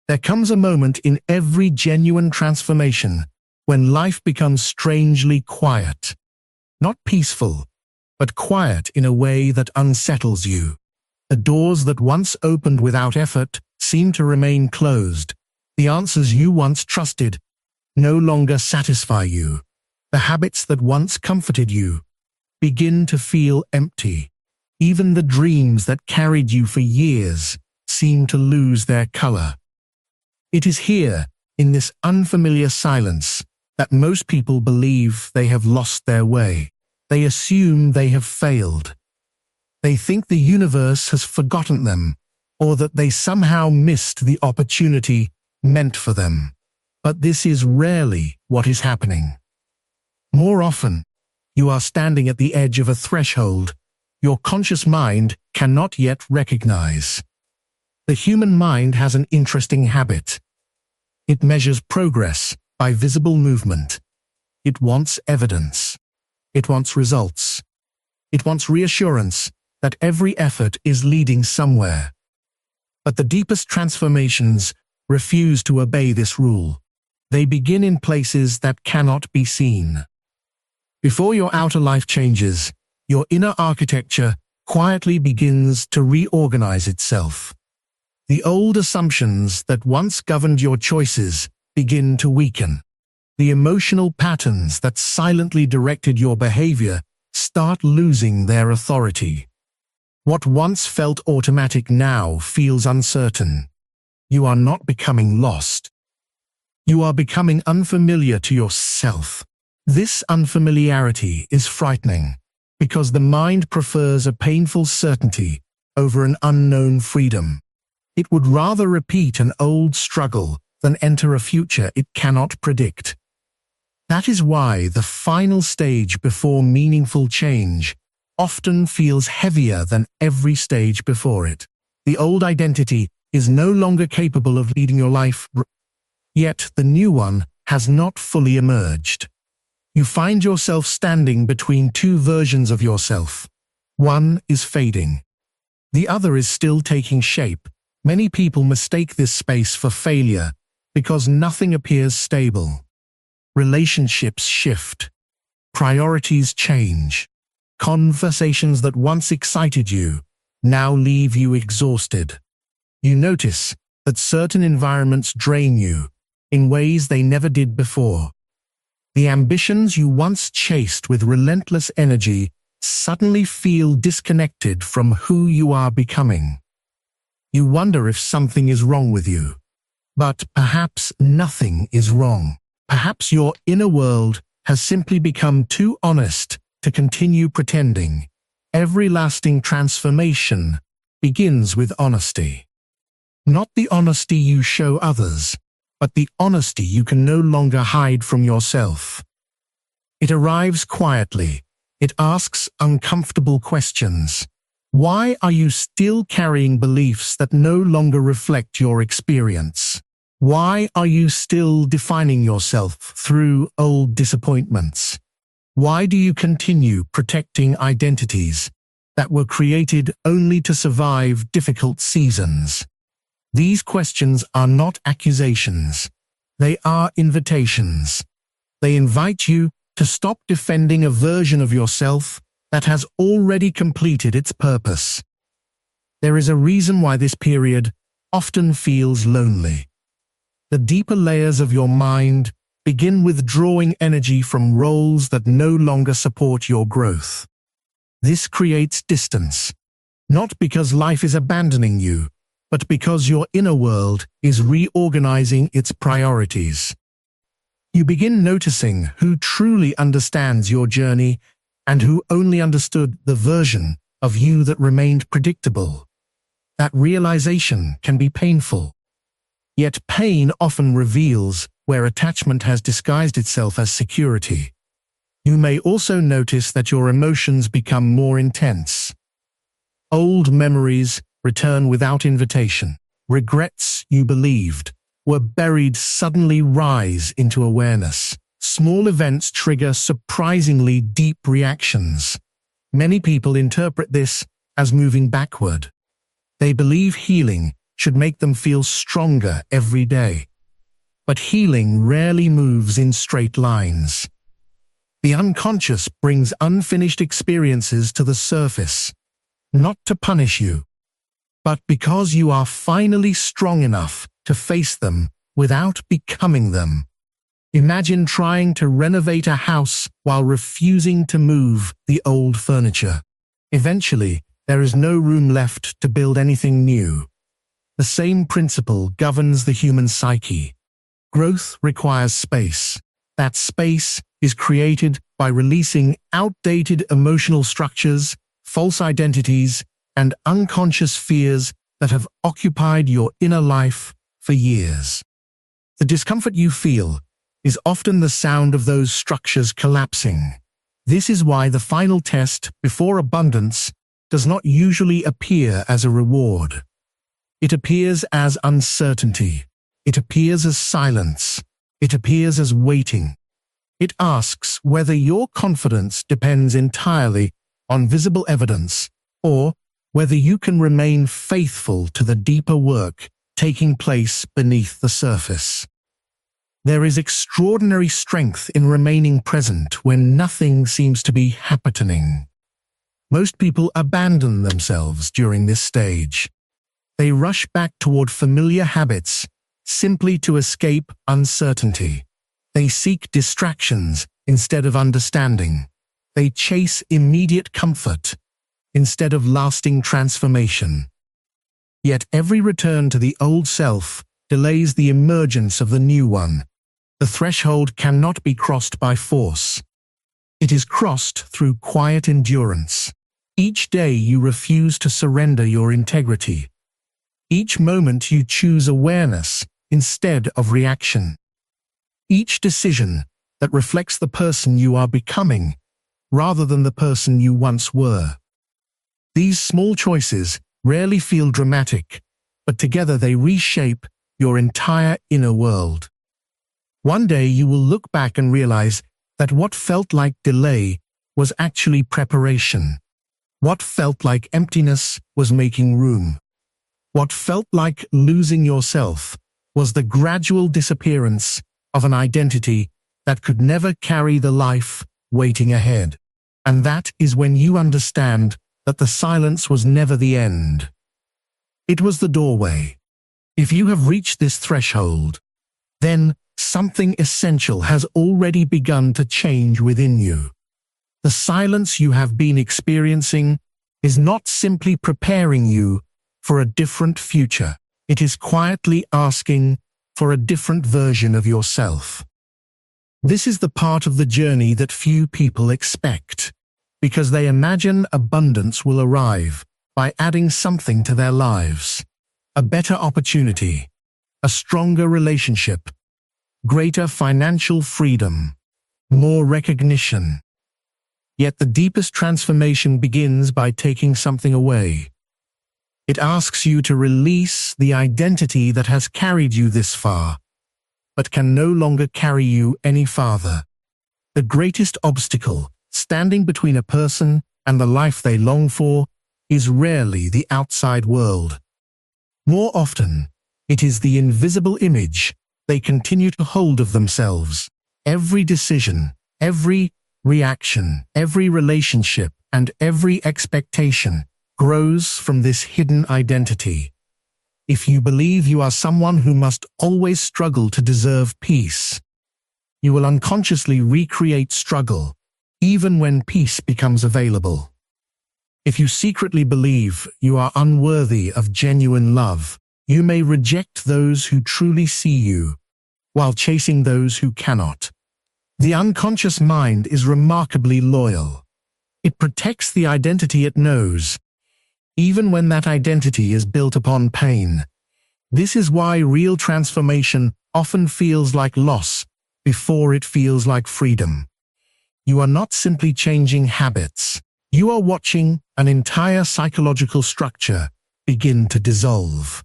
There comes a moment in every genuine transformation when life becomes strangely quiet. Not peaceful, but quiet in a way that unsettles you. The doors that once opened without effort seem to remain closed. The answers you once trusted no longer satisfy you. The habits that once comforted you begin to feel empty. Even the dreams that carried you for years seem to lose their color. It is here, in this unfamiliar silence, that most people believe they have lost their way. They assume they have failed. They think the universe has forgotten them, or that they somehow missed the opportunity meant for them. But this is rarely what is happening. More often, you are standing at the edge of a threshold your conscious mind cannot yet recognize. The human mind has an interesting habit. It measures progress by visible movement. It wants evidence. It wants results. It wants reassurance that every effort is leading somewhere. But the deepest transformations refuse to obey this rule. They begin in places that cannot be seen. Before your outer life changes, your inner architecture quietly begins to reorganize itself. The old assumptions that once governed your choices begin to weaken. The emotional patterns that silently directed your behavior start losing their authority. What once felt automatic now feels uncertain. You are not becoming lost. You are becoming unfamiliar to yourself. This unfamiliarity is frightening, because the mind prefers a painful certainty over an unknown freedom. It would rather repeat an old struggle than enter a future it cannot predict. That is why the final stage before meaningful change often feels heavier than every stage before it. The old identity is no longer capable of leading your life, yet the new one has not fully emerged. You find yourself standing between two versions of yourself. One is fading. The other is still taking shape. Many people mistake this space for failure because nothing appears stable. Relationships shift. Priorities change. Conversations that once excited you now leave you exhausted. You notice that certain environments drain you in ways they never did before. The ambitions you once chased with relentless energy suddenly feel disconnected from who you are becoming. You wonder if something is wrong with you. But perhaps nothing is wrong. Perhaps your inner world has simply become too honest to continue pretending. Every lasting transformation begins with honesty. Not the honesty you show others, but the honesty you can no longer hide from yourself. It arrives quietly. It asks uncomfortable questions. Why are you still carrying beliefs that no longer reflect your experience? Why are you still defining yourself through old disappointments? Why do you continue protecting identities that were created only to survive difficult seasons? These questions are not accusations. They are invitations. They invite you to stop defending a version of yourself that has already completed its purpose. There is a reason why this period often feels lonely. The deeper layers of your mind begin withdrawing energy from roles that no longer support your growth. This creates distance, not because life is abandoning you, but because your inner world is reorganizing its priorities. You begin noticing who truly understands your journey and who only understood the version of you that remained predictable. That realization can be painful. Yet pain often reveals where attachment has disguised itself as security. You may also notice that your emotions become more intense. Old memories return without invitation. Regrets you believed were buried suddenly rise into awareness. Small events trigger surprisingly deep reactions. Many people interpret this as moving backward. They believe healing should make them feel stronger every day. But healing rarely moves in straight lines. The unconscious brings unfinished experiences to the surface, not to punish you, but because you are finally strong enough to face them without becoming them. Imagine trying to renovate a house while refusing to move the old furniture. Eventually, there is no room left to build anything new. The same principle governs the human psyche. Growth requires space. That space is created by releasing outdated emotional structures, false identities, and unconscious fears that have occupied your inner life for years. The discomfort you feel is often the sound of those structures collapsing. This is why the final test before abundance does not usually appear as a reward. It appears as uncertainty. It appears as silence. It appears as waiting. It asks whether your confidence depends entirely on visible evidence, or whether you can remain faithful to the deeper work taking place beneath the surface. There is extraordinary strength in remaining present when nothing seems to be happening. Most people abandon themselves during this stage. They rush back toward familiar habits simply to escape uncertainty. They seek distractions instead of understanding. They chase immediate comfort instead of lasting transformation. Yet every return to the old self delays the emergence of the new one. The threshold cannot be crossed by force. It is crossed through quiet endurance. Each day you refuse to surrender your integrity. Each moment you choose awareness instead of reaction. Each decision that reflects the person you are becoming rather than the person you once were. These small choices rarely feel dramatic, but together they reshape your entire inner world. One day you will look back and realize that what felt like delay was actually preparation. What felt like emptiness was making room. What felt like losing yourself was the gradual disappearance of an identity that could never carry the life waiting ahead. And that is when you understand that the silence was never the end. It was the doorway. If you have reached this threshold, then something essential has already begun to change within you. The silence you have been experiencing is not simply preparing you for a different future. It is quietly asking for a different version of yourself. This is the part of the journey that few people expect, because they imagine abundance will arrive by adding something to their lives. A better opportunity, a stronger relationship, greater financial freedom, more recognition. Yet the deepest transformation begins by taking something away. It asks you to release the identity that has carried you this far, but can no longer carry you any farther. The greatest obstacle standing between a person and the life they long for is rarely the outside world. More often, it is the invisible image they continue to hold of themselves. Every decision, every reaction, every relationship, and every expectation grows from this hidden identity. If you believe you are someone who must always struggle to deserve peace, you will unconsciously recreate struggle, even when peace becomes available. If you secretly believe you are unworthy of genuine love, you may reject those who truly see you, while chasing those who cannot. The unconscious mind is remarkably loyal. It protects the identity it knows, even when that identity is built upon pain. This is why real transformation often feels like loss before it feels like freedom. You are not simply changing habits. You are watching an entire psychological structure begin to dissolve.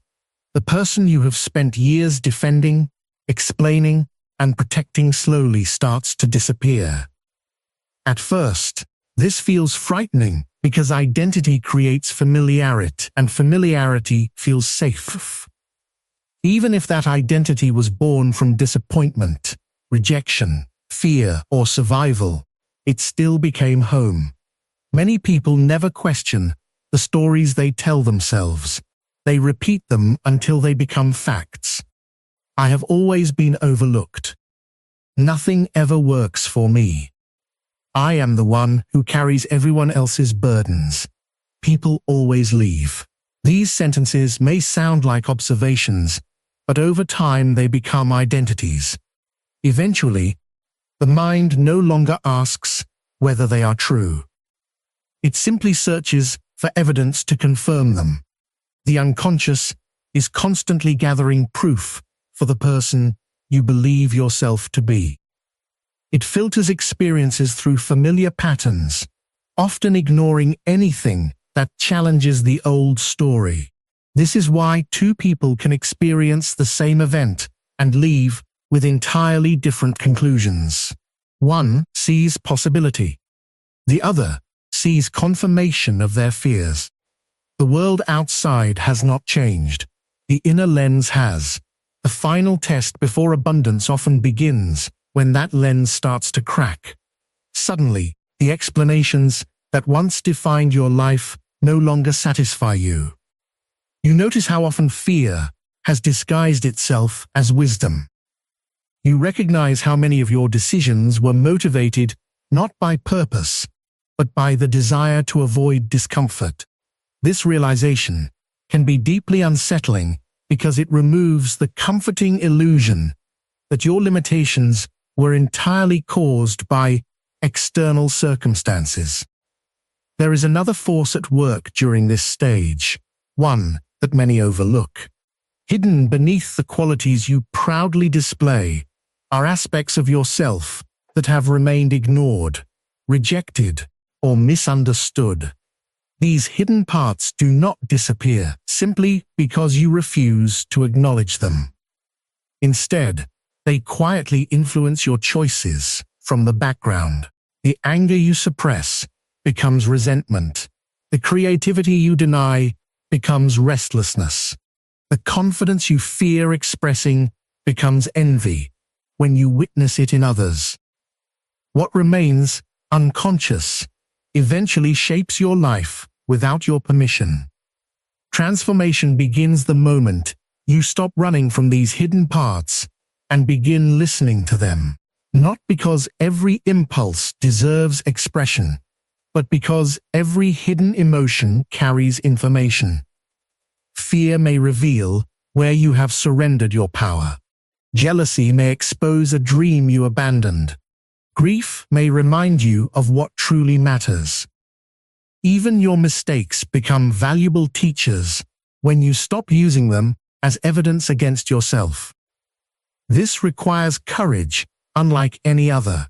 The person you have spent years defending, explaining, and protecting slowly starts to disappear. At first, this feels frightening Because identity creates familiarity, and familiarity feels safe. Even if that identity was born from disappointment, rejection, fear, or survival, it still became home. Many people never question the stories they tell themselves. They repeat them until they become facts. I have always been overlooked. Nothing ever works for me. I am the one who carries everyone else's burdens. People always leave. These sentences may sound like observations, but over time they become identities. Eventually, the mind no longer asks whether they are true. It simply searches for evidence to confirm them. The unconscious is constantly gathering proof for the person you believe yourself to be. It filters experiences through familiar patterns, often ignoring anything that challenges the old story. This is why two people can experience the same event and leave with entirely different conclusions. One sees possibility. The other sees confirmation of their fears. The world outside has not changed. The inner lens has. The final test before abundance often begins when that lens starts to crack. Suddenly, the explanations that once defined your life no longer satisfy you. You notice how often fear has disguised itself as wisdom. You recognize how many of your decisions were motivated not by purpose, but by the desire to avoid discomfort. This realization can be deeply unsettling because it removes the comforting illusion that your limitations were entirely caused by external circumstances. There is another force at work during this stage, one that many overlook. Hidden beneath the qualities you proudly display are aspects of yourself that have remained ignored, rejected, or misunderstood. These hidden parts do not disappear simply because you refuse to acknowledge them. Instead, they quietly influence your choices from the background. The anger you suppress becomes resentment. The creativity you deny becomes restlessness. The confidence you fear expressing becomes envy when you witness it in others. What remains unconscious eventually shapes your life without your permission. Transformation begins the moment you stop running from these hidden parts and begin listening to them. Not because every impulse deserves expression, but because every hidden emotion carries information. Fear may reveal where you have surrendered your power. Jealousy may expose a dream you abandoned. Grief may remind you of what truly matters. Even your mistakes become valuable teachers when you stop using them as evidence against yourself. This requires courage unlike any other.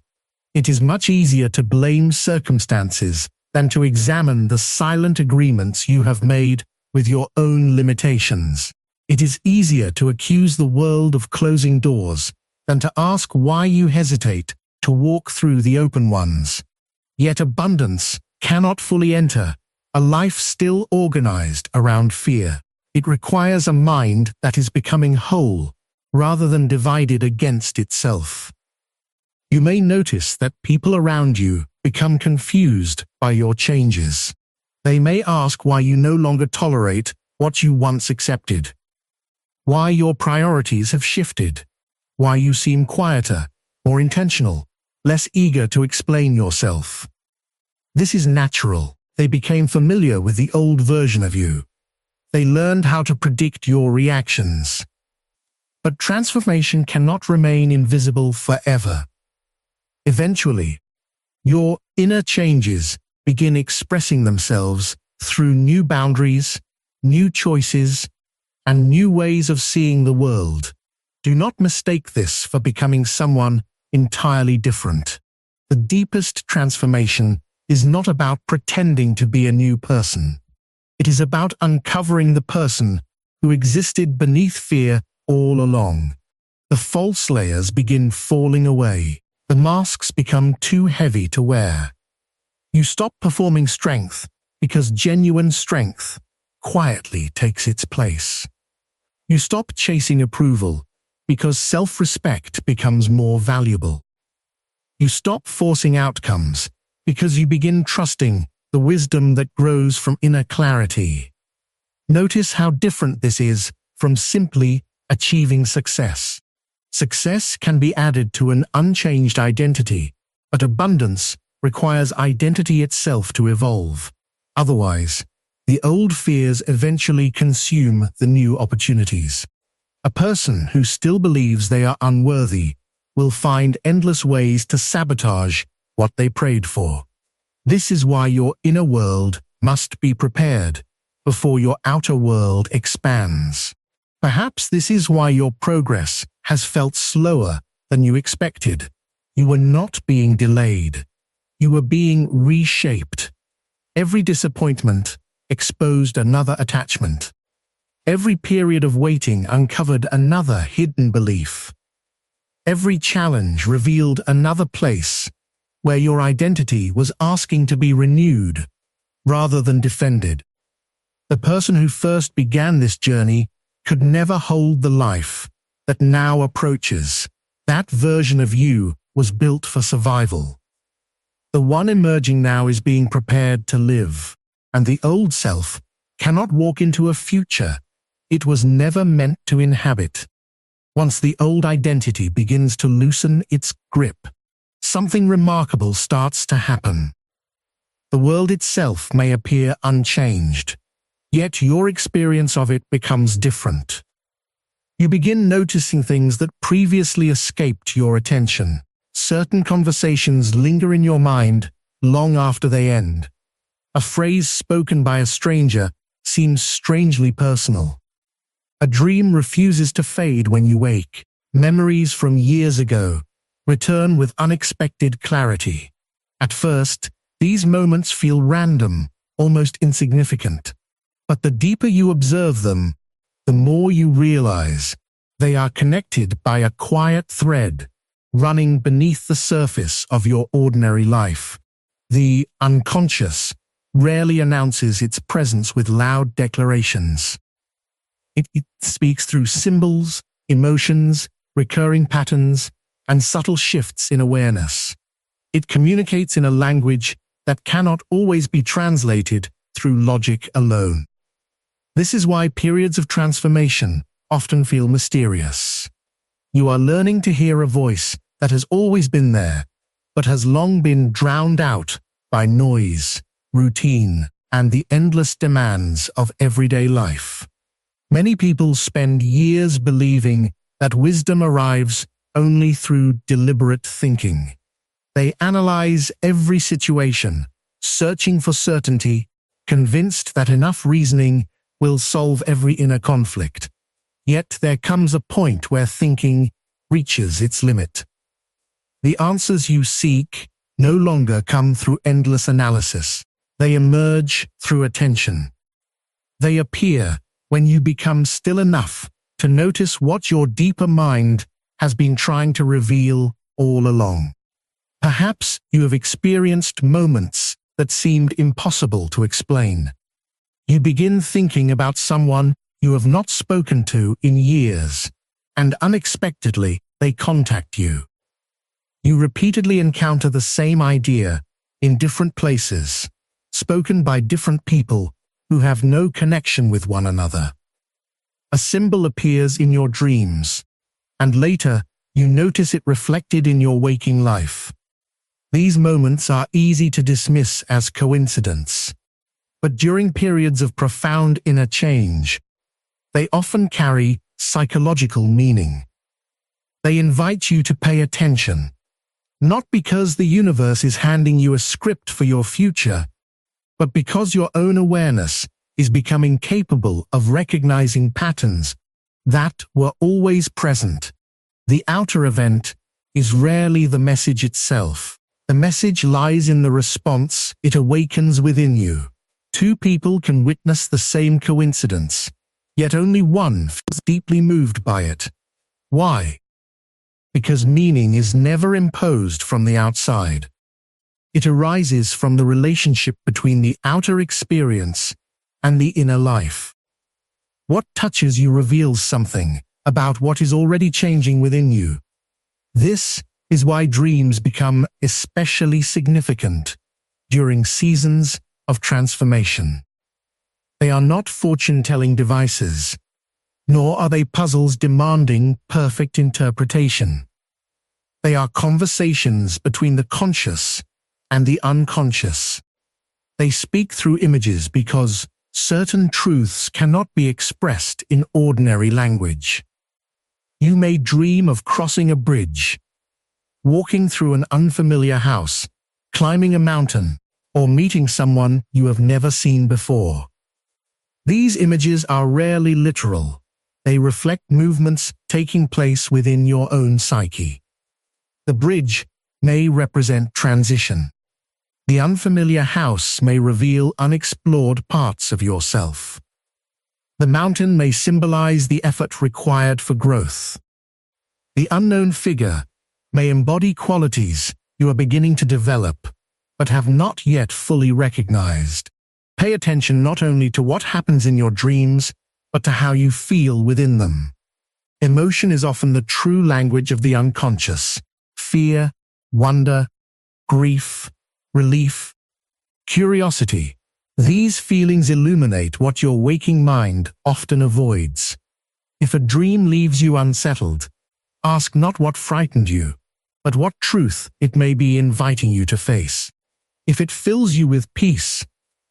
It is much easier to blame circumstances than to examine the silent agreements you have made with your own limitations. It is easier to accuse the world of closing doors than to ask why you hesitate to walk through the open ones. Yet abundance cannot fully enter a life still organized around fear. It requires a mind that is becoming whole rather than divided against itself. You may notice that people around you become confused by your changes. They may ask why you no longer tolerate what you once accepted, why your priorities have shifted, why you seem quieter, more intentional, less eager to explain yourself. This is natural. They became familiar with the old version of you. They learned how to predict your reactions. But transformation cannot remain invisible forever. Eventually, your inner changes begin expressing themselves through new boundaries, new choices, and new ways of seeing the world. Do not mistake this for becoming someone entirely different. The deepest transformation is not about pretending to be a new person. It is about uncovering the person who existed beneath fear all along. The false layers begin falling away. The masks become too heavy to wear. You stop performing strength because genuine strength quietly takes its place. You stop chasing approval because self-respect becomes more valuable. You stop forcing outcomes because you begin trusting the wisdom that grows from inner clarity. Notice how different this is from simply achieving success. Success can be added to an unchanged identity, but abundance requires identity itself to evolve. Otherwise, the old fears eventually consume the new opportunities. A person who still believes they are unworthy will find endless ways to sabotage what they prayed for. This is why your inner world must be prepared before your outer world expands. Perhaps this is why your progress has felt slower than you expected. You were not being delayed. You were being reshaped. Every disappointment exposed another attachment. Every period of waiting uncovered another hidden belief. Every challenge revealed another place where your identity was asking to be renewed rather than defended. The person who first began this journey could never hold the life that now approaches. That version of you was built for survival. The one emerging now is being prepared to live, and the old self cannot walk into a future it was never meant to inhabit. Once the old identity begins to loosen its grip, something remarkable starts to happen. The world itself may appear unchanged, yet your experience of it becomes different. You begin noticing things that previously escaped your attention. Certain conversations linger in your mind long after they end. A phrase spoken by a stranger seems strangely personal. A dream refuses to fade when you wake. Memories from years ago return with unexpected clarity. At first, these moments feel random, almost insignificant. But the deeper you observe them, the more you realize they are connected by a quiet thread running beneath the surface of your ordinary life. The unconscious rarely announces its presence with loud declarations. It speaks through symbols, emotions, recurring patterns, and subtle shifts in awareness. It communicates in a language that cannot always be translated through logic alone. This is why periods of transformation often feel mysterious. You are learning to hear a voice that has always been there, but has long been drowned out by noise, routine, and the endless demands of everyday life. Many people spend years believing that wisdom arrives only through deliberate thinking. They analyze every situation, searching for certainty, convinced that enough reasoning will solve every inner conflict. Yet there comes a point where thinking reaches its limit. The answers you seek no longer come through endless analysis. They emerge through attention. They appear when you become still enough to notice what your deeper mind has been trying to reveal all along. Perhaps you have experienced moments that seemed impossible to explain. You begin thinking about someone you have not spoken to in years, and unexpectedly they contact you. You repeatedly encounter the same idea in different places, spoken by different people who have no connection with one another. A symbol appears in your dreams, and later you notice it reflected in your waking life. These moments are easy to dismiss as coincidence, but during periods of profound inner change, they often carry psychological meaning. They invite you to pay attention, not because the universe is handing you a script for your future, but because your own awareness is becoming capable of recognizing patterns that were always present. The outer event is rarely the message itself. The message lies in the response it awakens within you. Two people can witness the same coincidence, yet only one feels deeply moved by it. Why? Because meaning is never imposed from the outside. It arises from the relationship between the outer experience and the inner life. What touches you reveals something about what is already changing within you. This is why dreams become especially significant during seasons of transformation. They are not fortune-telling devices, nor are they puzzles demanding perfect interpretation. They are conversations between the conscious and the unconscious. They speak through images because certain truths cannot be expressed in ordinary language. You may dream of crossing a bridge, walking through an unfamiliar house, climbing a mountain, or meeting someone you have never seen before. These images are rarely literal. They reflect movements taking place within your own psyche. The bridge may represent transition. The unfamiliar house may reveal unexplored parts of yourself. The mountain may symbolize the effort required for growth. The unknown figure may embody qualities you are beginning to develop, but have not yet fully recognized. Pay attention not only to what happens in your dreams, but to how you feel within them. Emotion is often the true language of the unconscious. Fear, wonder, grief, relief, curiosity. These feelings illuminate what your waking mind often avoids. If a dream leaves you unsettled, ask not what frightened you, but what truth it may be inviting you to face. If it fills you with peace,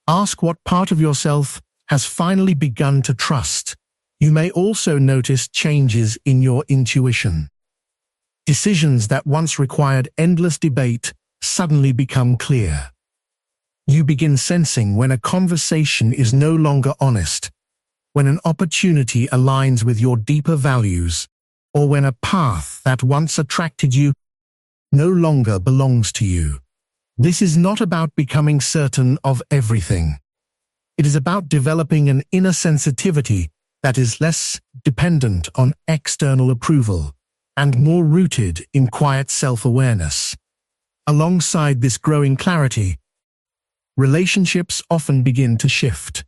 ask what part of yourself has finally begun to trust. You may also notice changes in your intuition. Decisions that once required endless debate suddenly become clear. You begin sensing when a conversation is no longer honest, when an opportunity aligns with your deeper values, or when a path that once attracted you no longer belongs to you. This is not about becoming certain of everything. It is about developing an inner sensitivity that is less dependent on external approval and more rooted in quiet self-awareness. Alongside this growing clarity, relationships often begin to shift.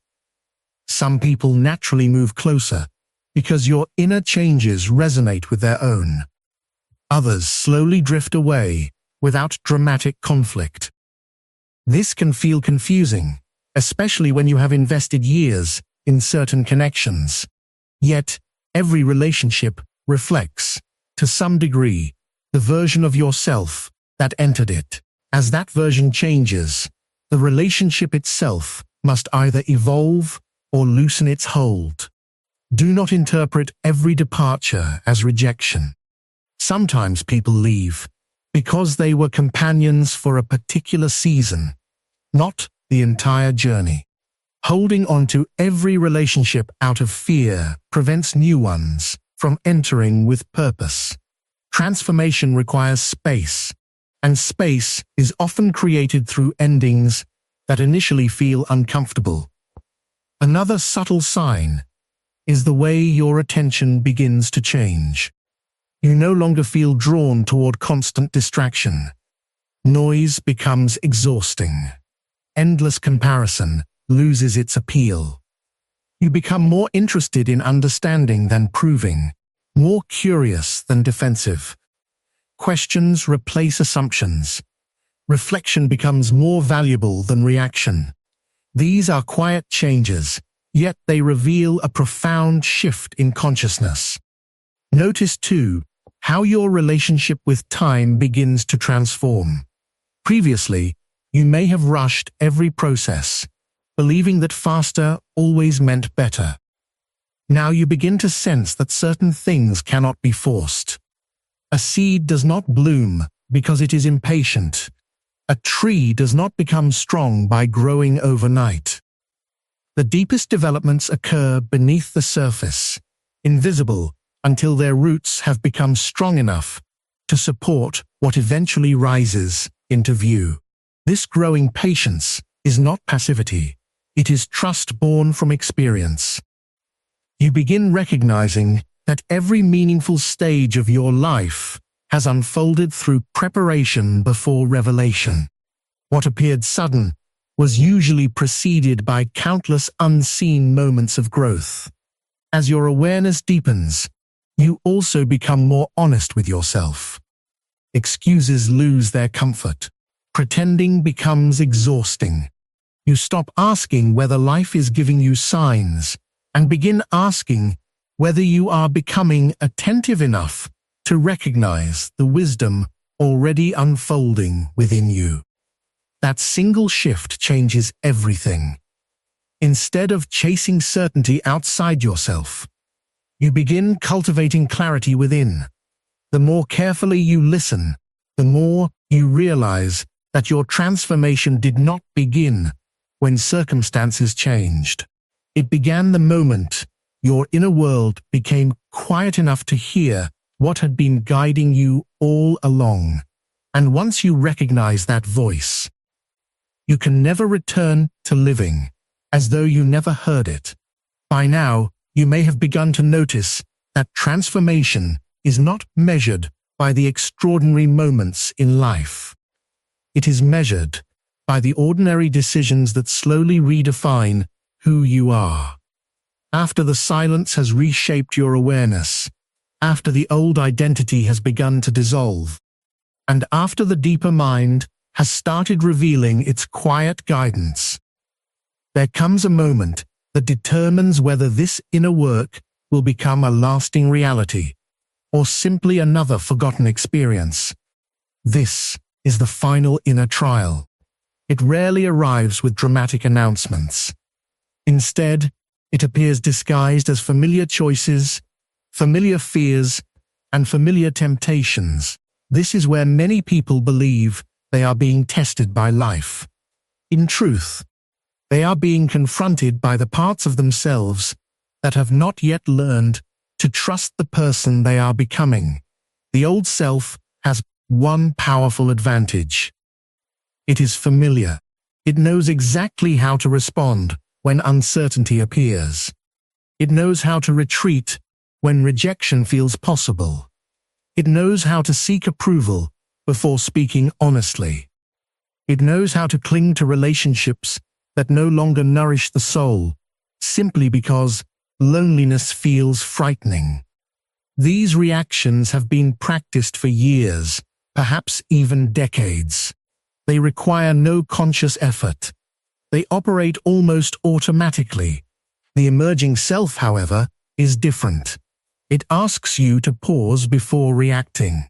Some people naturally move closer because your inner changes resonate with their own. Others slowly drift away without dramatic conflict. This can feel confusing, especially when you have invested years in certain connections. Yet, every relationship reflects, to some degree, the version of yourself that entered it. As that version changes, the relationship itself must either evolve or loosen its hold. Do not interpret every departure as rejection. Sometimes people leave because they were companions for a particular season, not the entire journey. Holding on to every relationship out of fear prevents new ones from entering with purpose. Transformation requires space, and space is often created through endings that initially feel uncomfortable. Another subtle sign is the way your attention begins to change. You no longer feel drawn toward constant distraction. Noise becomes exhausting. Endless comparison loses its appeal. You become more interested in understanding than proving, more curious than defensive. Questions replace assumptions. Reflection becomes more valuable than reaction. These are quiet changes, yet they reveal a profound shift in consciousness. Notice, too, how your relationship with time begins to transform. Previously, you may have rushed every process, believing that faster always meant better. Now you begin to sense that certain things cannot be forced. A seed does not bloom because it is impatient. A tree does not become strong by growing overnight. The deepest developments occur beneath the surface, invisible until their roots have become strong enough to support what eventually rises into view. This growing patience is not passivity. It is trust born from experience. You begin recognizing that every meaningful stage of your life has unfolded through preparation before revelation. What appeared sudden was usually preceded by countless unseen moments of growth. As your awareness deepens, you also become more honest with yourself. Excuses lose their comfort. Pretending becomes exhausting. You stop asking whether life is giving you signs and begin asking whether you are becoming attentive enough to recognize the wisdom already unfolding within you. That single shift changes everything. Instead of chasing certainty outside yourself, you begin cultivating clarity within. The more carefully you listen, the more you realize that your transformation did not begin when circumstances changed. It began the moment your inner world became quiet enough to hear what had been guiding you all along. And once you recognize that voice, you can never return to living as though you never heard it. By now, you may have begun to notice that transformation is not measured by the extraordinary moments in life. It is measured by the ordinary decisions that slowly redefine who you are. After the silence has reshaped your awareness, after the old identity has begun to dissolve, and after the deeper mind has started revealing its quiet guidance, there comes a moment that determines whether this inner work will become a lasting reality or simply another forgotten experience. This is the final inner trial. It rarely arrives with dramatic announcements. Instead, it appears disguised as familiar choices, familiar fears, and familiar temptations. This is where many people believe they are being tested by life. In truth, they are being confronted by the parts of themselves that have not yet learned to trust the person they are becoming. The old self has one powerful advantage. It is familiar. It knows exactly how to respond when uncertainty appears. It knows how to retreat when rejection feels possible. It knows how to seek approval before speaking honestly. It knows how to cling to relationships that no longer nourish the soul, simply because loneliness feels frightening. These reactions have been practiced for years, perhaps even decades. They require no conscious effort. They operate almost automatically. The emerging self, however, is different. It asks you to pause before reacting.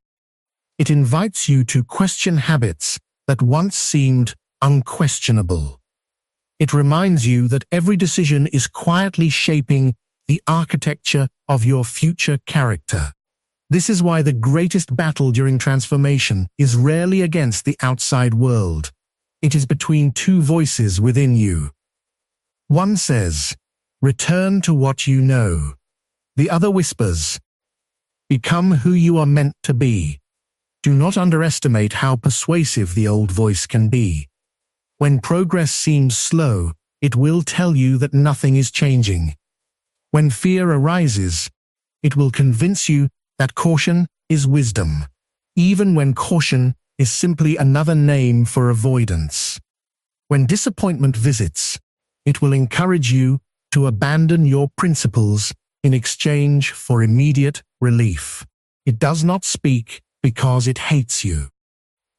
It invites you to question habits that once seemed unquestionable. It reminds you that every decision is quietly shaping the architecture of your future character. This is why the greatest battle during transformation is rarely against the outside world. It is between two voices within you. One says, "Return to what you know." The other whispers, "Become who you are meant to be." Do not underestimate how persuasive the old voice can be. When progress seems slow, it will tell you that nothing is changing. When fear arises, it will convince you that caution is wisdom, even when caution is simply another name for avoidance. When disappointment visits, it will encourage you to abandon your principles in exchange for immediate relief. It does not speak because it hates you.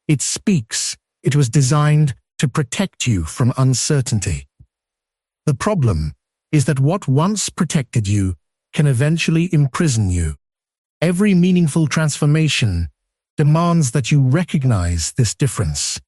It speaks. It was designed to protect you from uncertainty. The problem is that what once protected you can eventually imprison you. Every meaningful transformation demands that you recognize this difference.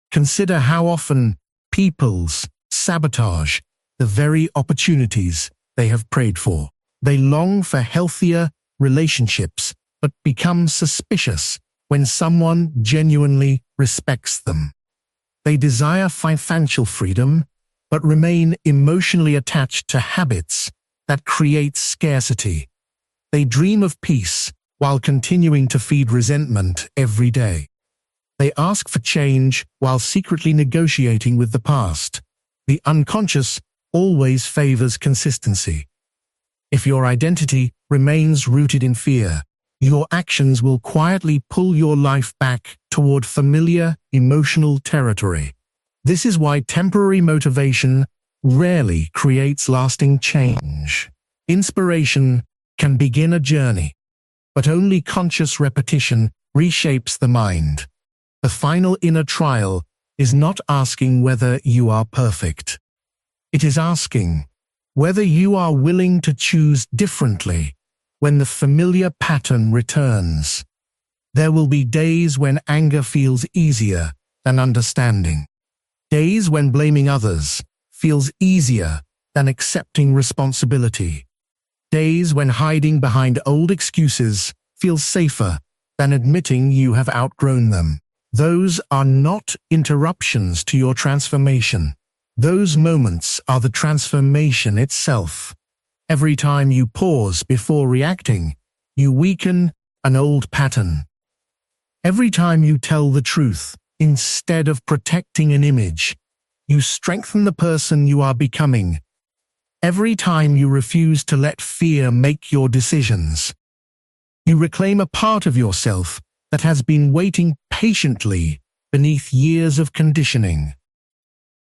Consider how often peoples sabotage the very opportunities they have prayed for. They long for healthier relationships, but become suspicious when someone genuinely respects them. They desire financial freedom, but remain emotionally attached to habits that create scarcity. They dream of peace while continuing to feed resentment every day. They ask for change while secretly negotiating with the past. The unconscious always favors consistency. If your identity remains rooted in fear, your actions will quietly pull your life back toward familiar emotional territory. This is why temporary motivation rarely creates lasting change. Inspiration can begin a journey, but only conscious repetition reshapes the mind. The final inner trial is not asking whether you are perfect. It is asking whether you are willing to choose differently when the familiar pattern returns. There will be days when anger feels easier than understanding. Days when blaming others feels easier than accepting responsibility. Days when hiding behind old excuses feels safer than admitting you have outgrown them. Those are not interruptions to your transformation. Those moments are the transformation itself. Every time you pause before reacting, you weaken an old pattern. Every time you tell the truth, instead of protecting an image, you strengthen the person you are becoming. Every time you refuse to let fear make your decisions, you reclaim a part of yourself that has been waiting patiently beneath years of conditioning.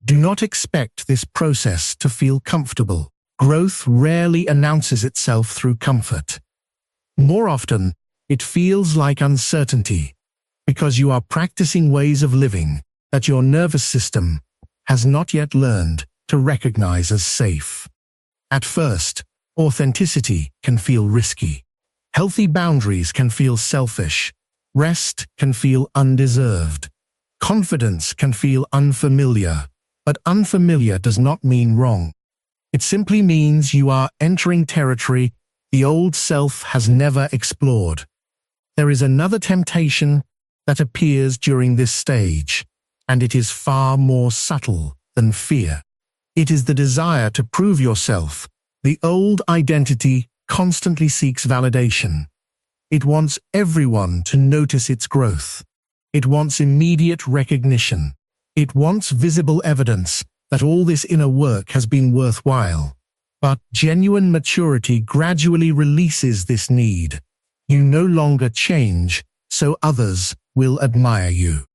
Do not expect this process to feel comfortable. Growth rarely announces itself through comfort. More often, it feels like uncertainty, because you are practicing ways of living that your nervous system has not yet learned to recognize as safe. At first, authenticity can feel risky. Healthy boundaries can feel selfish. Rest can feel undeserved. Confidence can feel unfamiliar. But unfamiliar does not mean wrong. It simply means you are entering territory the old self has never explored. There is another temptation that appears during this stage, and it is far more subtle than fear. It is the desire to prove yourself. The old identity constantly seeks validation. It wants everyone to notice its growth. It wants immediate recognition. It wants visible evidence that all this inner work has been worthwhile. But genuine maturity gradually releases this need. You no longer change so others will admire you.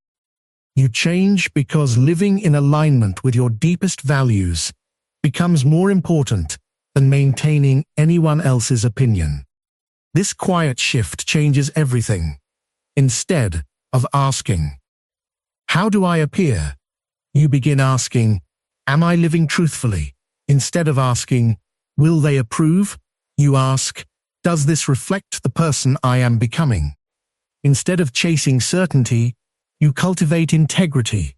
You change because living in alignment with your deepest values becomes more important than maintaining anyone else's opinion. This quiet shift changes everything. Instead of asking, "How do I appear?" you begin asking, "Am I living truthfully?" Instead of asking, "Will they approve?" you ask, "Does this reflect the person I am becoming?" Instead of chasing certainty, you cultivate integrity.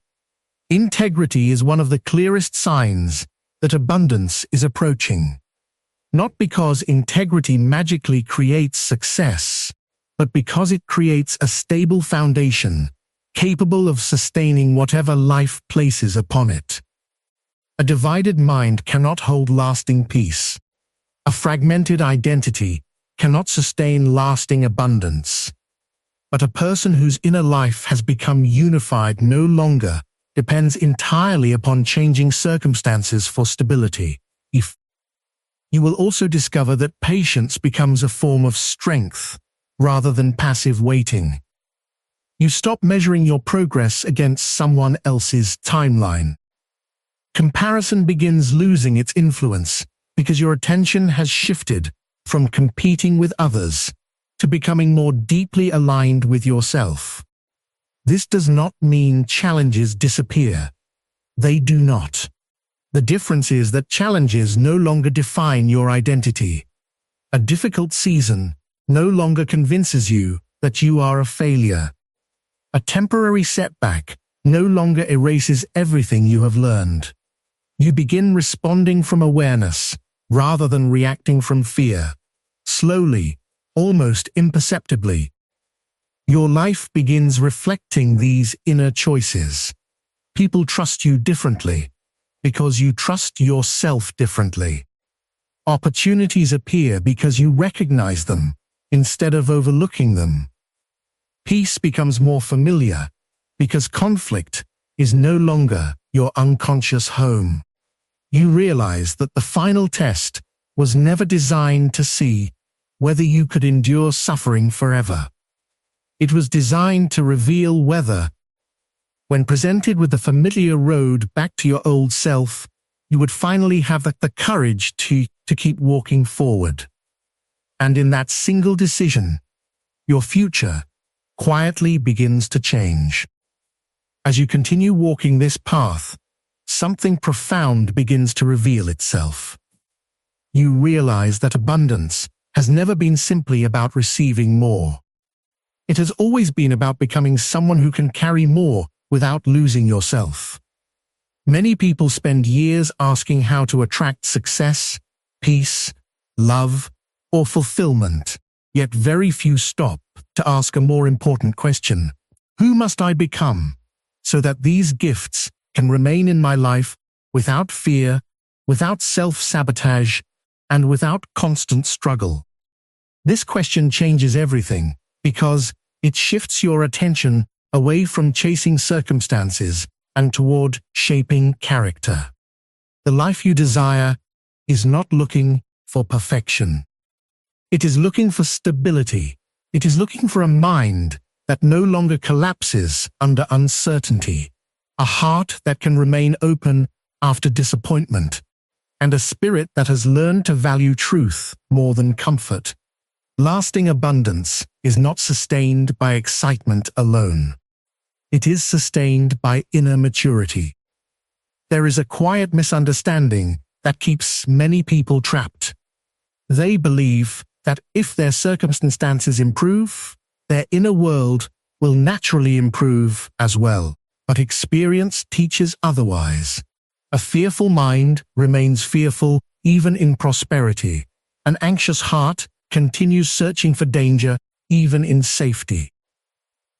Integrity is one of the clearest signs that abundance is approaching. Not because integrity magically creates success, but because it creates a stable foundation, capable of sustaining whatever life places upon it. A divided mind cannot hold lasting peace. A fragmented identity cannot sustain lasting abundance. But a person whose inner life has become unified no longer depends entirely upon changing circumstances for stability. You will also discover that patience becomes a form of strength rather than passive waiting. You stop measuring your progress against someone else's timeline. Comparison begins losing its influence because your attention has shifted from competing with others to becoming more deeply aligned with yourself. This does not mean challenges disappear. They do not. The difference is that challenges no longer define your identity. A difficult season no longer convinces you that you are a failure. A temporary setback no longer erases everything you have learned. You begin responding from awareness rather than reacting from fear. Slowly, almost imperceptibly, your life begins reflecting these inner choices. People trust you differently because you trust yourself differently. Opportunities appear because you recognize them instead of overlooking them. Peace becomes more familiar because conflict is no longer your unconscious home. You realize that the final test was never designed to see whether you could endure suffering forever. It was designed to reveal whether When presented with the familiar road back to your old self, you would finally have the courage to keep walking forward. And in that single decision, your future quietly begins to change. As you continue walking this path, something profound begins to reveal itself. You realize that abundance has never been simply about receiving more. It has always been about becoming someone who can carry more without losing yourself. Many people spend years asking how to attract success, peace, love, or fulfillment, yet very few stop to ask a more important question: who must I become so that these gifts can remain in my life without fear, without self-sabotage, and without constant struggle? This question changes everything because it shifts your attention away from chasing circumstances and toward shaping character. The life you desire is not looking for perfection. It is looking for stability. It is looking for a mind that no longer collapses under uncertainty, a heart that can remain open after disappointment, and a spirit that has learned to value truth more than comfort. Lasting abundance is not sustained by excitement alone. It is sustained by inner maturity. There is a quiet misunderstanding that keeps many people trapped. They believe that if their circumstances improve, their inner world will naturally improve as well. But experience teaches otherwise. A fearful mind remains fearful even in prosperity. An anxious heart continues searching for danger even in safety.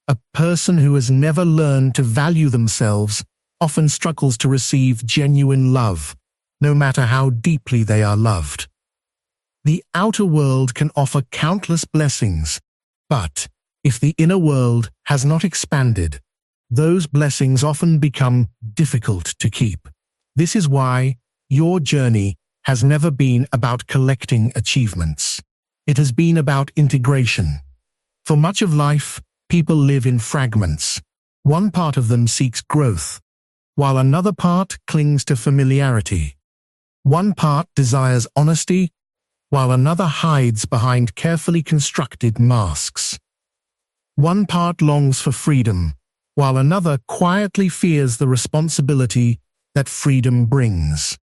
A person who has never learned to value themselves often struggles to receive genuine love, no matter how deeply they are loved. The outer world can offer countless blessings, but if the inner world has not expanded, those blessings often become difficult to keep. This is why your journey has never been about collecting achievements. It has been about integration. For much of life, people live in fragments. One part of them seeks growth, while another part clings to familiarity. One part desires honesty, while another hides behind carefully constructed masks. One part longs for freedom, while another quietly fears the responsibility that freedom brings.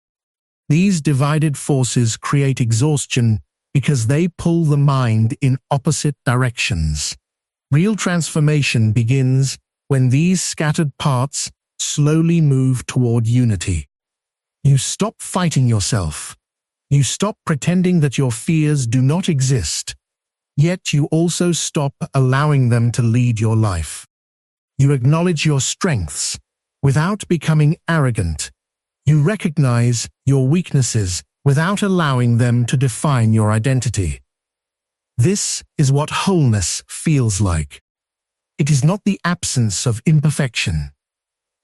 These divided forces create exhaustion because they pull the mind in opposite directions. Real transformation begins when these scattered parts slowly move toward unity. You stop fighting yourself. You stop pretending that your fears do not exist. Yet you also stop allowing them to lead your life. You acknowledge your strengths without becoming arrogant. You recognize your weaknesses without allowing them to define your identity. This is what wholeness feels like. It is not the absence of imperfection.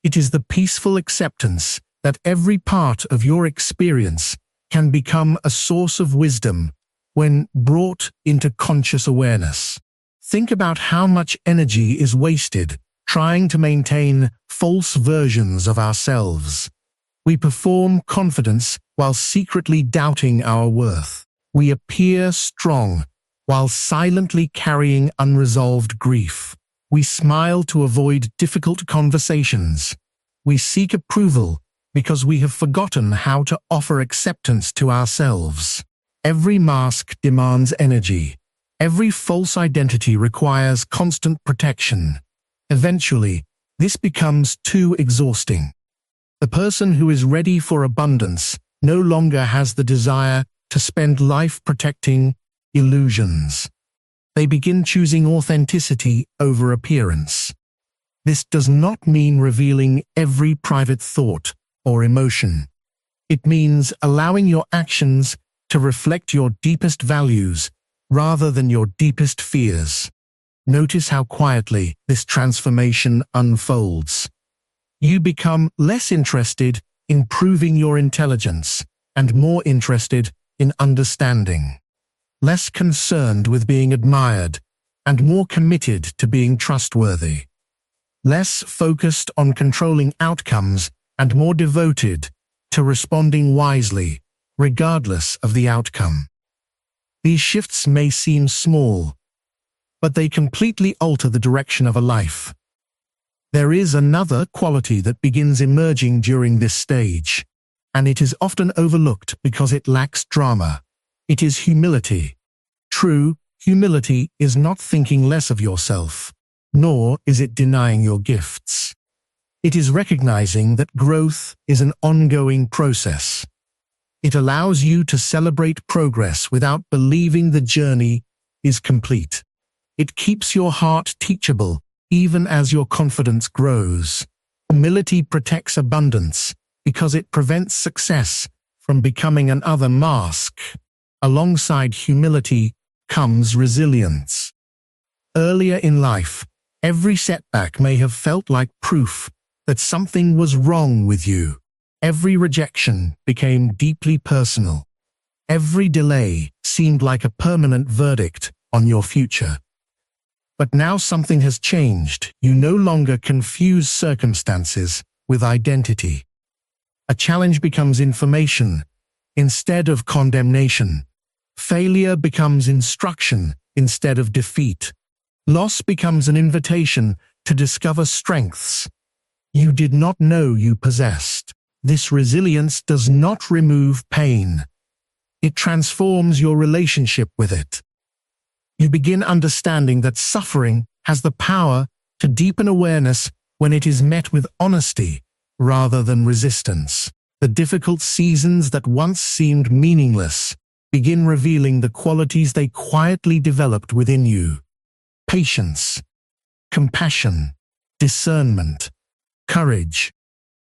It is the peaceful acceptance that every part of your experience can become a source of wisdom when brought into conscious awareness. Think about how much energy is wasted trying to maintain false versions of ourselves. We perform confidence while secretly doubting our worth. We appear strong while silently carrying unresolved grief. We smile to avoid difficult conversations. We seek approval because we have forgotten how to offer acceptance to ourselves. Every mask demands energy. Every false identity requires constant protection. Eventually, this becomes too exhausting. The person who is ready for abundance no longer has the desire to spend life protecting illusions. They begin choosing authenticity over appearance. This does not mean revealing every private thought or emotion. It means allowing your actions to reflect your deepest values rather than your deepest fears. Notice how quietly this transformation unfolds. You become less interested in proving your intelligence and more interested in understanding. Less concerned with being admired and more committed to being trustworthy. less focused on controlling outcomes and more devoted to responding wisely, regardless of the outcome. These shifts may seem small, but they completely alter the direction of a life. There is another quality that begins emerging during this stage, and it is often overlooked because it lacks drama. It is humility. True humility is not thinking less of yourself, nor is it denying your gifts. It is recognizing that growth is an ongoing process. It allows you to celebrate progress without believing the journey is complete. It keeps your heart teachable even as your confidence grows. Humility protects abundance because it prevents success from becoming another mask. Alongside humility comes resilience. Earlier in life, every setback may have felt like proof that something was wrong with you. Every rejection became deeply personal. Every delay seemed like a permanent verdict on your future. But now something has changed. You no longer confuse circumstances with identity. A challenge becomes information instead of condemnation. Failure becomes instruction instead of defeat. Loss becomes an invitation to discover strengths you did not know you possessed. This resilience does not remove pain. It transforms your relationship with it. You begin understanding that suffering has the power to deepen awareness when it is met with honesty rather than resistance. The difficult seasons that once seemed meaningless begin revealing the qualities they quietly developed within you. Patience, compassion, discernment, courage.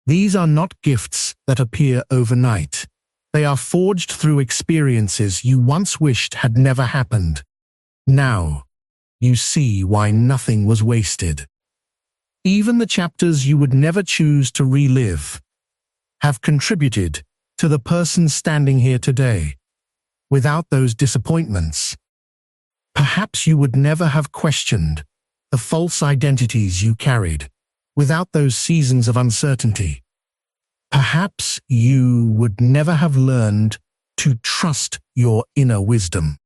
These are not gifts that appear overnight. They are forged through experiences you once wished had never happened. Now, you see why nothing was wasted. Even the chapters you would never choose to relive have contributed to the person standing here today. Without those disappointments, perhaps you would never have questioned the false identities you carried. Without those seasons of uncertainty, perhaps you would never have learned to trust your inner wisdom.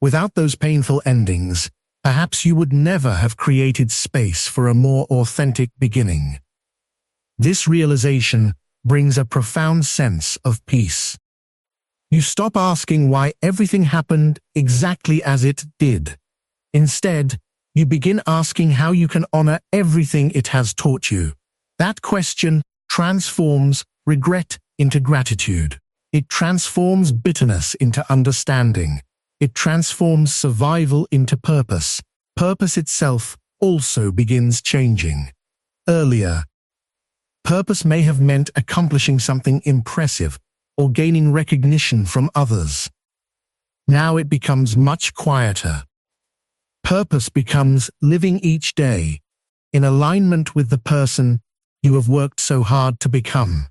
Without those painful endings, perhaps you would never have created space for a more authentic beginning. This realization brings a profound sense of peace. You stop asking why everything happened exactly as it did. Instead, you begin asking how you can honor everything it has taught you. That question transforms regret into gratitude. It transforms bitterness into understanding. It transforms survival into purpose. Purpose itself also begins changing. Earlier, purpose may have meant accomplishing something impressive or gaining recognition from others. Now it becomes much quieter. Purpose becomes living each day in alignment with the person you have worked so hard to become.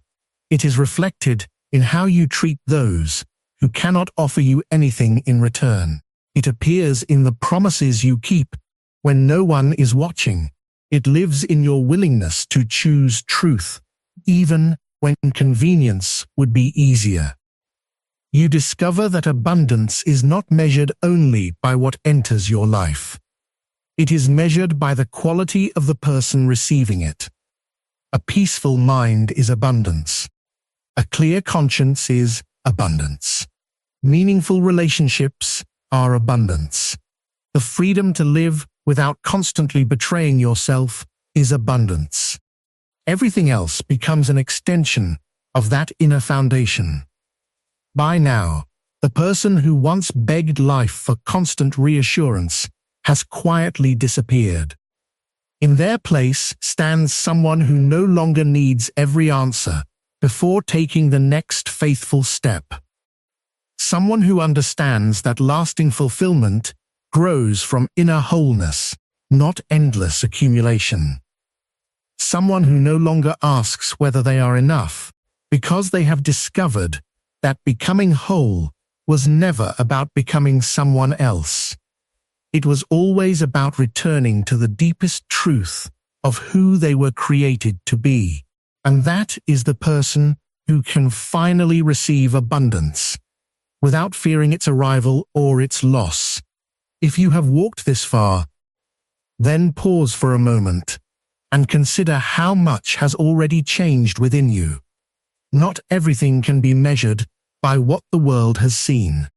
It is reflected in how you treat those who cannot offer you anything in return. It appears in the promises you keep when no one is watching. It lives in your willingness to choose truth, even when convenience would be easier. You discover that abundance is not measured only by what enters your life. It is measured by the quality of the person receiving it. A peaceful mind is abundance. A clear conscience is abundance. Meaningful relationships are abundance. The freedom to live without constantly betraying yourself is abundance. Everything else becomes an extension of that inner foundation. By now, the person who once begged life for constant reassurance has quietly disappeared. In their place stands someone who no longer needs every answer before taking the next faithful step. Someone who understands that lasting fulfillment grows from inner wholeness, not endless accumulation. Someone who no longer asks whether they are enough, because they have discovered that becoming whole was never about becoming someone else. It was always about returning to the deepest truth of who they were created to be. And that is the person who can finally receive abundance, without fearing its arrival or its loss. If you have walked this far, then pause for a moment and consider how much has already changed within you. Not everything can be measured by what the world has seen.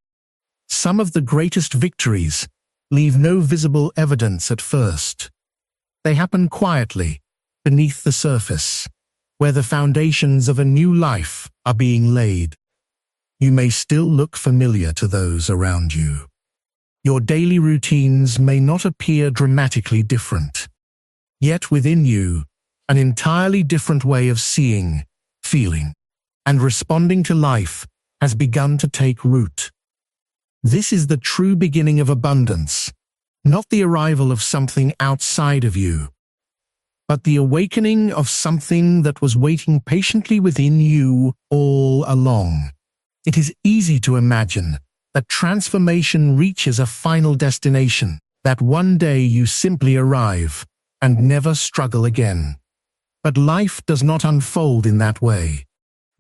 Some of the greatest victories leave no visible evidence at first. They happen quietly, beneath the surface, where the foundations of a new life are being laid. You may still look familiar to those around you. Your daily routines may not appear dramatically different. Yet within you, an entirely different way of seeing, feeling, and responding to life has begun to take root. This is the true beginning of abundance, not the arrival of something outside of you, but the awakening of something that was waiting patiently within you all along. It is easy to imagine that transformation reaches a final destination, that one day you simply arrive and never struggle again. But life does not unfold in that way.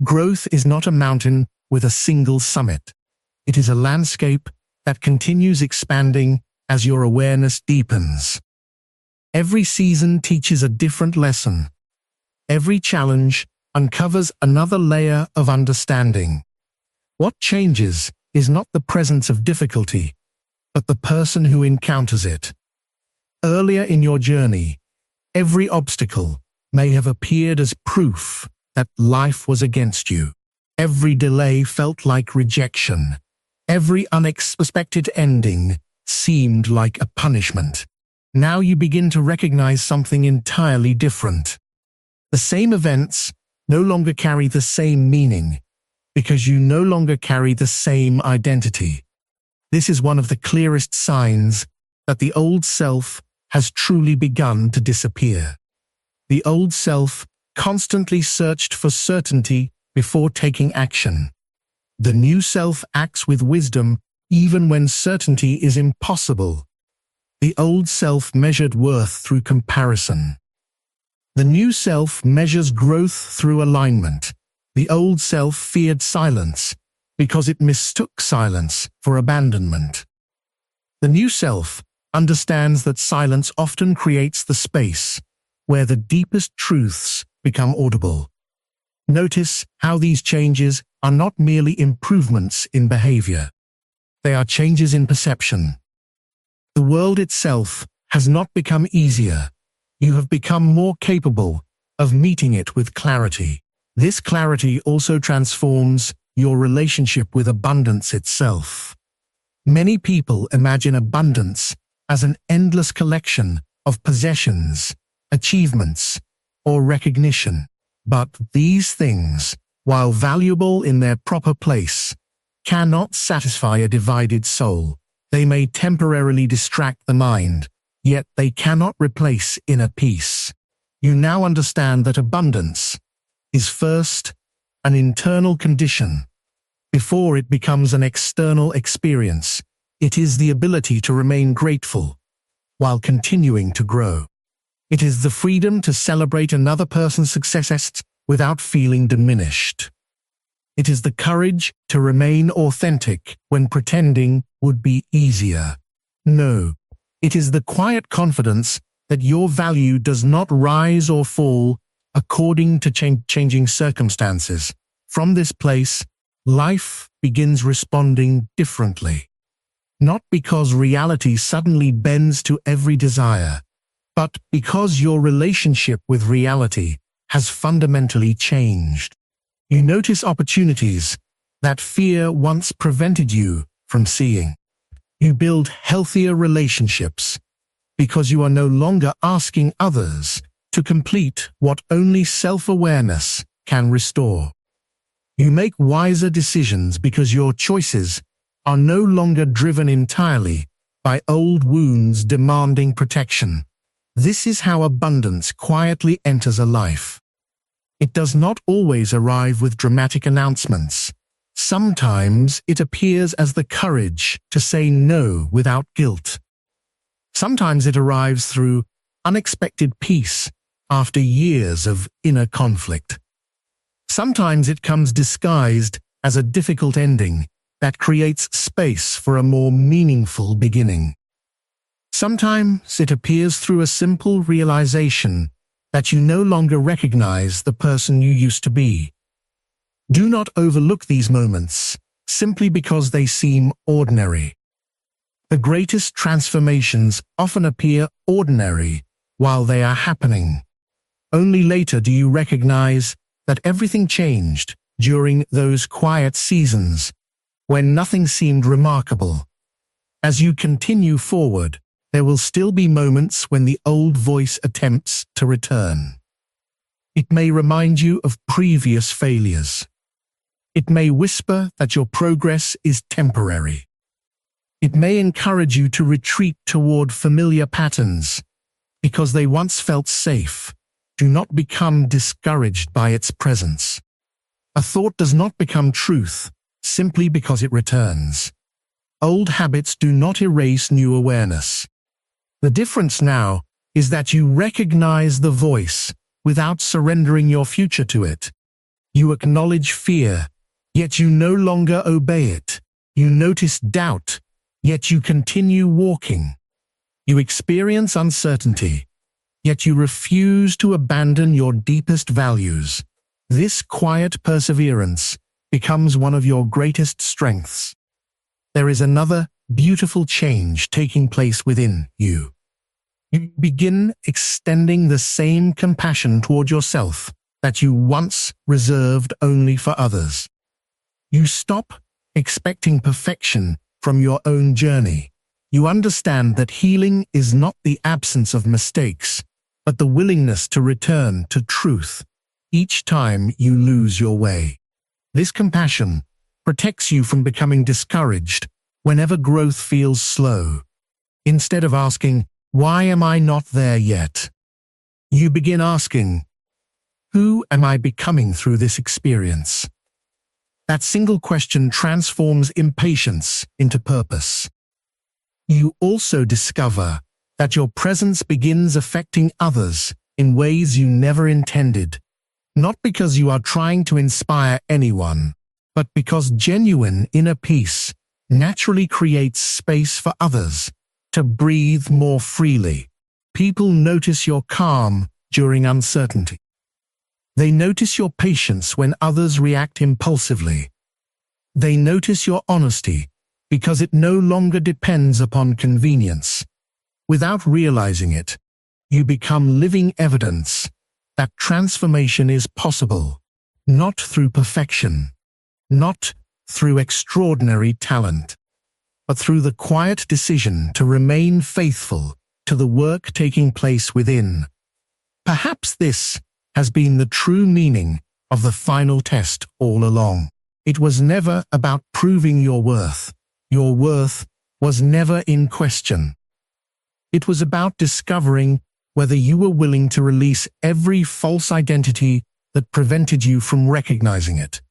Growth is not a mountain with a single summit. It is a landscape that continues expanding as your awareness deepens. Every season teaches a different lesson. Every challenge uncovers another layer of understanding. What changes is not the presence of difficulty, but the person who encounters it. Earlier in your journey, every obstacle may have appeared as proof that life was against you. Every delay felt like rejection. Every unexpected ending seemed like a punishment. Now you begin to recognize something entirely different. The same events no longer carry the same meaning, because you no longer carry the same identity. This is one of the clearest signs that the old self has truly begun to disappear. The old self constantly searched for certainty before taking action. The new self acts with wisdom even when certainty is impossible. The old self measured worth through comparison. The new self measures growth through alignment. The old self feared silence because it mistook silence for abandonment. The new self understands that silence often creates the space where the deepest truths become audible. Notice how these changes are not merely improvements in behavior. They are changes in perception. The world itself has not become easier. You have become more capable of meeting it with clarity. This clarity also transforms your relationship with abundance itself. Many people imagine abundance as an endless collection of possessions, achievements, or recognition. But these things, while valuable in their proper place, cannot satisfy a divided soul. They may temporarily distract the mind, yet they cannot replace inner peace. You now understand that abundance is first an internal condition. Before it becomes an external experience, it is the ability to remain grateful while continuing to grow. It is the freedom to celebrate another person's successes without feeling diminished. It is the courage to remain authentic when pretending would be easier. No, it is the quiet confidence that your value does not rise or fall according to changing circumstances. From this place, life begins responding differently. Not because reality suddenly bends to every desire, but because your relationship with reality has fundamentally changed. You notice opportunities that fear once prevented you from seeing. You build healthier relationships because you are no longer asking others to complete what only self-awareness can restore. You make wiser decisions because your choices are no longer driven entirely by old wounds demanding protection. This is how abundance quietly enters a life. It does not always arrive with dramatic announcements. Sometimes it appears as the courage to say no without guilt. Sometimes it arrives through unexpected peace after years of inner conflict. Sometimes it comes disguised as a difficult ending that creates space for a more meaningful beginning. Sometimes it appears through a simple realization that you no longer recognize the person you used to be. Do not overlook these moments simply because they seem ordinary. The greatest transformations often appear ordinary while they are happening. Only later do you recognize that everything changed during those quiet seasons when nothing seemed remarkable. As you continue forward, there will still be moments when the old voice attempts to return. It may remind you of previous failures. It may whisper that your progress is temporary. It may encourage you to retreat toward familiar patterns because they once felt safe. Do not become discouraged by its presence. A thought does not become truth simply because it returns. Old habits do not erase new awareness. The difference now is that you recognize the voice without surrendering your future to it. You acknowledge fear, yet you no longer obey it. You notice doubt, yet you continue walking. You experience uncertainty, yet you refuse to abandon your deepest values. This quiet perseverance becomes one of your greatest strengths. There is another beautiful change taking place within you. You begin extending the same compassion toward yourself that you once reserved only for others. You stop expecting perfection from your own journey. You understand that healing is not the absence of mistakes, but the willingness to return to truth each time you lose your way. This compassion protects you from becoming discouraged whenever growth feels slow. Instead of asking, "Why am I not there yet?" you begin asking, "Who am I becoming through this experience?" That single question transforms impatience into purpose. You also discover that your presence begins affecting others in ways you never intended, not because you are trying to inspire anyone, but because genuine inner peace naturally creates space for others to breathe more freely. People notice your calm during uncertainty. They notice your patience when others react impulsively. They notice your honesty because it no longer depends upon convenience. Without realizing it, you become living evidence that transformation is possible, not through perfection, not through extraordinary talent, but through the quiet decision to remain faithful to the work taking place within. Perhaps this has been the true meaning of the final test all along. It was never about proving your worth. Your worth was never in question. It was about discovering whether you were willing to release every false identity that prevented you from recognizing it.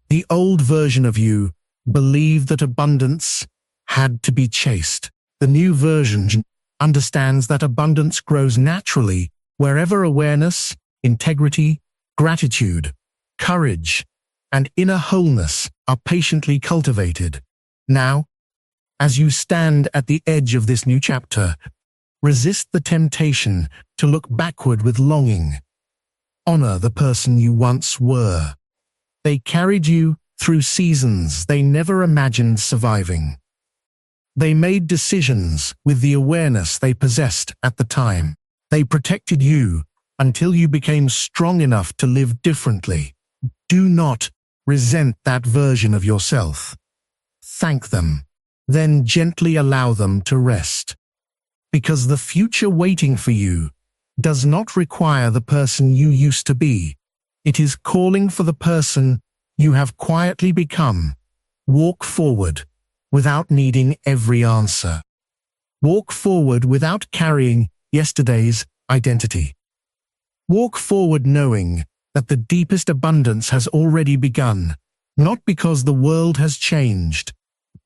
The old version of you believed that abundance had to be chased. The new version understands that abundance grows naturally wherever awareness, integrity, gratitude, courage, and inner wholeness are patiently cultivated. Now, as you stand at the edge of this new chapter, resist the temptation to look backward with longing. Honor the person you once were. They carried you through seasons they never imagined surviving. They made decisions with the awareness they possessed at the time. They protected you until you became strong enough to live differently. Do not resent that version of yourself. Thank them, then gently allow them to rest. Because the future waiting for you does not require the person you used to be. It is calling for the person you have quietly become. Walk forward without needing every answer. Walk forward without carrying yesterday's identity. Walk forward knowing that the deepest abundance has already begun, not because the world has changed,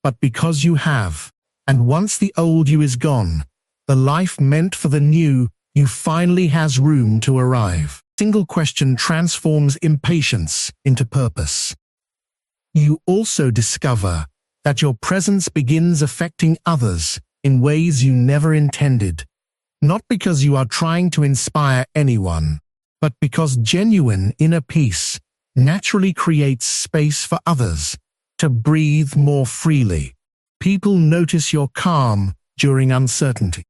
but because you have. And once the old you is gone, the life meant for the new you finally has room to arrive. Single question transforms impatience into purpose. You also discover that your presence begins affecting others in ways you never intended, not because you are trying to inspire anyone, but because genuine inner peace naturally creates space for others to breathe more freely. People notice your calm during uncertainty.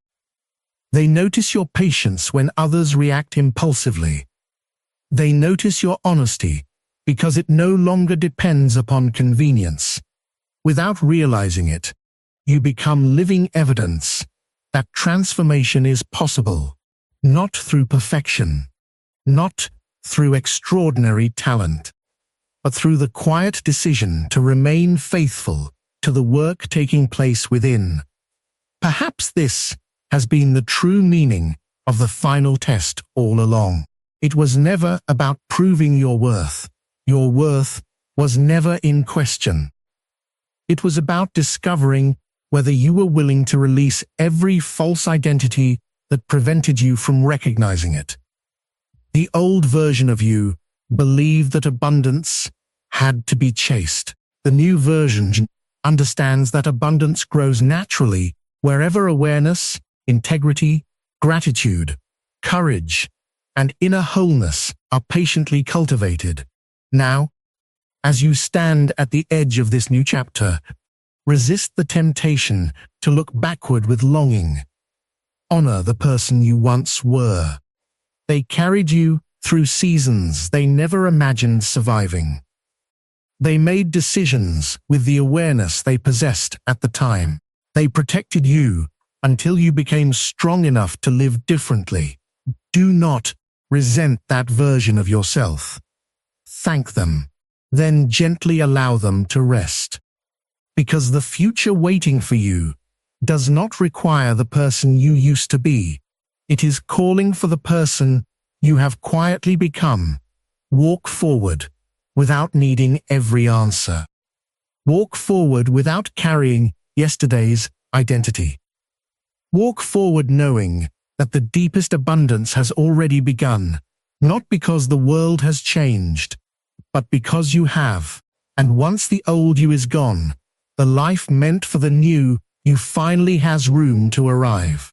They notice your patience when others react impulsively. They notice your honesty because it no longer depends upon convenience. Without realizing it, you become living evidence that transformation is possible, not through perfection, not through extraordinary talent, but through the quiet decision to remain faithful to the work taking place within. Perhaps this has been the true meaning of the final test all along. It was never about proving your worth. Your worth was never in question. It was about discovering whether you were willing to release every false identity that prevented you from recognizing it. The old version of you believed that abundance had to be chased. The new version understands that abundance grows naturally wherever awareness, integrity, gratitude, courage, and inner wholeness are patiently cultivated. Now, as you stand at the edge of this new chapter, resist the temptation to look backward with longing. Honor the person you once were. They carried you through seasons they never imagined surviving. They made decisions with the awareness they possessed at the time. They protected you until you became strong enough to live differently. Do not resent that version of yourself. Thank them, then gently allow them to rest. Because the future waiting for you does not require the person you used to be. It is calling for the person you have quietly become. Walk forward without needing every answer. Walk forward without carrying yesterday's identity. Walk forward knowing that the deepest abundance has already begun, not because the world has changed, but because you have. And once the old you is gone, the life meant for the new you finally has room to arrive.